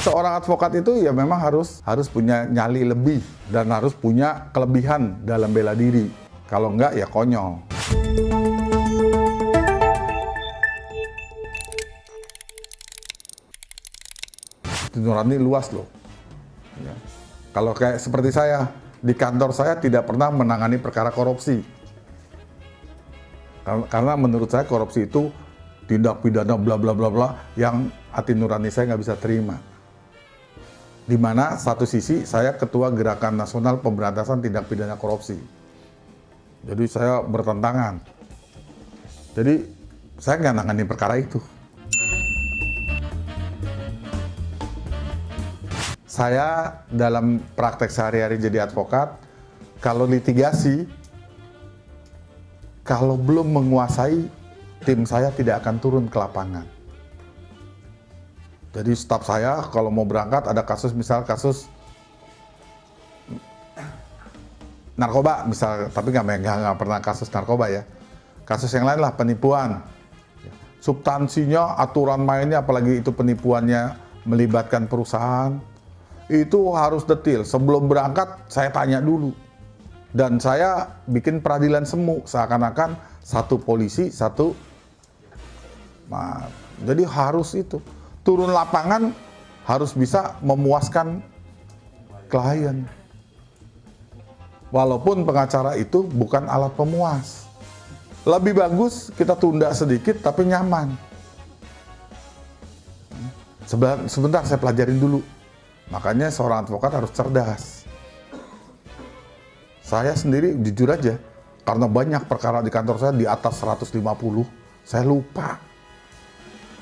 Seorang advokat itu ya memang harus punya nyali lebih dan harus punya kelebihan dalam bela diri. Kalau enggak ya konyol. Nurani luas loh. Ya. Kalau kayak seperti saya, di kantor saya tidak pernah menangani perkara korupsi. Karena menurut saya korupsi itu tindak pidana bla bla bla bla yang hati nurani saya nggak bisa terima. Di mana satu sisi saya ketua Gerakan Nasional Pemberantasan Tindak Pidana Korupsi. Jadi saya bertentangan. Jadi saya nggak nangani perkara itu. Saya dalam praktek sehari-hari jadi advokat, kalau litigasi, kalau belum menguasai, tim saya tidak akan turun ke lapangan. Jadi staf saya kalau mau berangkat ada kasus, misal kasus narkoba misal, tapi nggak pernah kasus narkoba ya. Kasus yang lain lah penipuan. Substansinya, aturan mainnya, apalagi itu penipuannya melibatkan perusahaan, itu harus detail. Sebelum berangkat saya tanya dulu. Dan saya bikin peradilan semu, seakan-akan satu polisi, satu. Nah, jadi harus itu. Turun lapangan harus bisa memuaskan klien. Walaupun pengacara itu bukan alat pemuas. Lebih bagus kita tunda sedikit tapi nyaman. Sebentar saya pelajarin dulu. Makanya seorang advokat harus cerdas. Saya sendiri jujur aja, karena banyak perkara di kantor saya di atas 150, saya lupa.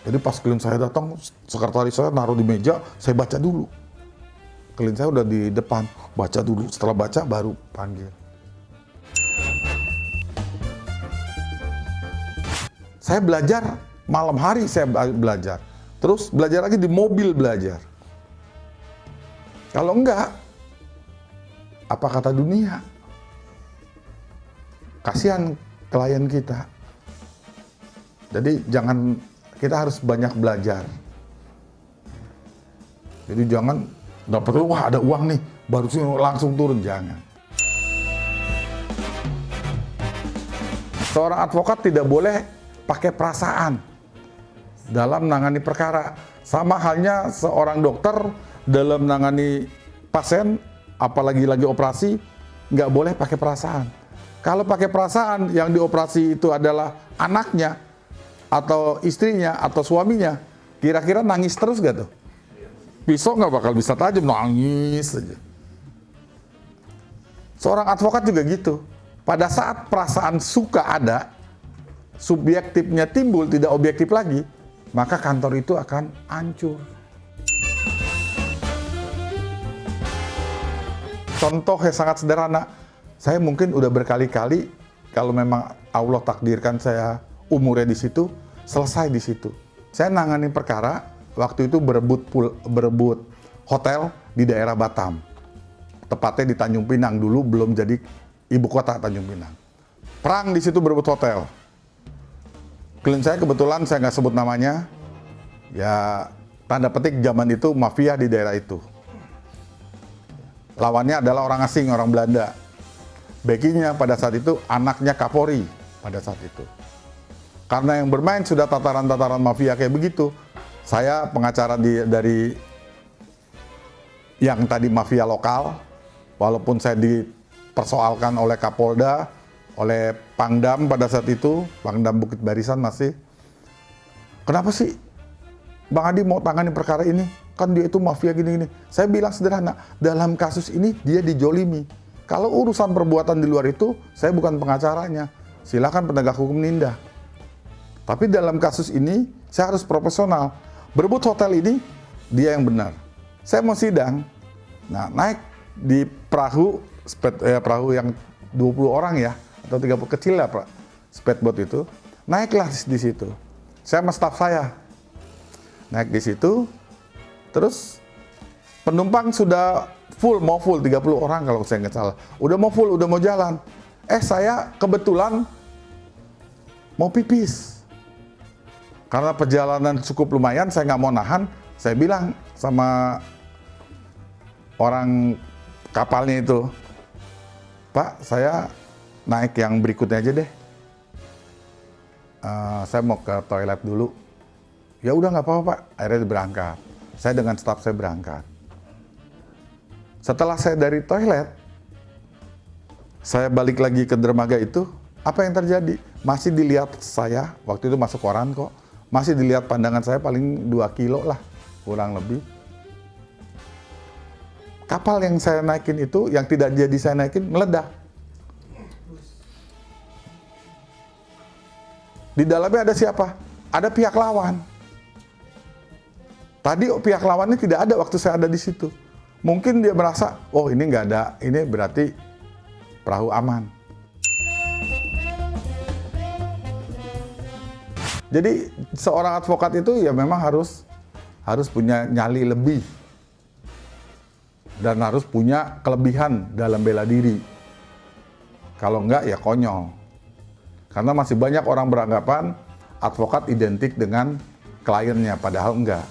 Jadi pas klien saya datang, sekretaris saya naruh di meja, saya baca dulu. Klien saya udah di depan, baca dulu. Setelah baca, baru panggil. Saya belajar, malam hari saya belajar. Terus belajar lagi di mobil belajar. Kalau enggak, apa kata dunia? Kasihan klien kita. Jadi kita harus banyak belajar. Jadi jangan dapat wah ada uang nih, baru langsung turun, jangan. Seorang advokat tidak boleh pakai perasaan dalam menangani perkara. Sama halnya seorang dokter dalam menangani pasien, apalagi lagi operasi, nggak boleh pakai perasaan. Kalau pakai perasaan, yang dioperasi itu adalah anaknya, atau istrinya, atau suaminya, kira-kira nangis terus gak tuh? Pisau nggak bakal bisa tajam, nangis aja. Seorang advokat juga gitu. Pada saat perasaan suka ada, subjektifnya timbul, tidak objektif lagi, maka kantor itu akan hancur. Contoh yang sangat sederhana, saya mungkin udah berkali-kali, kalau memang Allah takdirkan saya umurnya di situ, selesai di situ. Saya nangani perkara, waktu itu berebut hotel di daerah Batam. Tepatnya di Tanjung Pinang, dulu belum jadi ibu kota Tanjung Pinang. Perang di situ berebut hotel. Klien saya kebetulan, saya nggak sebut namanya, ya tanda petik zaman itu mafia di daerah itu. Lawannya adalah orang asing, orang Belanda. Backing-nya pada saat itu anaknya Kapolri pada saat itu. Karena yang bermain sudah tataran-tataran mafia kayak begitu, saya pengacara dari yang tadi mafia lokal, walaupun saya dipersoalkan oleh Kapolda, oleh Pangdam pada saat itu, Pangdam Bukit Barisan masih, kenapa sih Bang Adi mau tangani perkara ini? Kan dia itu mafia gini-gini. Saya bilang sederhana, dalam kasus ini dia dijolimi. Kalau urusan perbuatan di luar itu, saya bukan pengacaranya. Silakan penegak hukum nindak. Tapi dalam kasus ini, saya harus profesional. Berebut hotel ini, dia yang benar. Saya mau sidang. Nah, naik di perahu yang 20 orang ya, atau 30 kecil lah, Pak. Speedboat itu. Naiklah di situ. Saya sama staf saya. Naik di situ, terus penumpang sudah mau full 30 orang kalau saya nggak salah. Udah mau full, udah mau jalan. Saya kebetulan mau pipis. Karena perjalanan cukup lumayan, saya nggak mau nahan, Saya bilang sama orang kapalnya itu, Pak, saya naik yang berikutnya aja deh. Saya mau ke toilet dulu. Ya udah nggak apa-apa Pak. Akhirnya berangkat. Saya dengan staf saya berangkat. Setelah saya dari toilet, saya balik lagi ke dermaga itu. Apa yang terjadi? Masih dilihat saya, waktu itu masuk koran kok. Masih dilihat pandangan saya paling 2 kilo lah, kurang lebih. Kapal yang saya naikin itu, yang tidak jadi saya naikin, meledak. Di dalamnya ada siapa? Ada pihak lawan. Tadi pihak lawannya tidak ada waktu saya ada di situ. Mungkin dia merasa, oh ini nggak ada, ini berarti perahu aman. Jadi seorang advokat itu ya memang harus punya nyali lebih. Dan harus punya kelebihan dalam bela diri. Kalau enggak ya konyol. Karena masih banyak orang beranggapan advokat identik dengan kliennya, padahal enggak.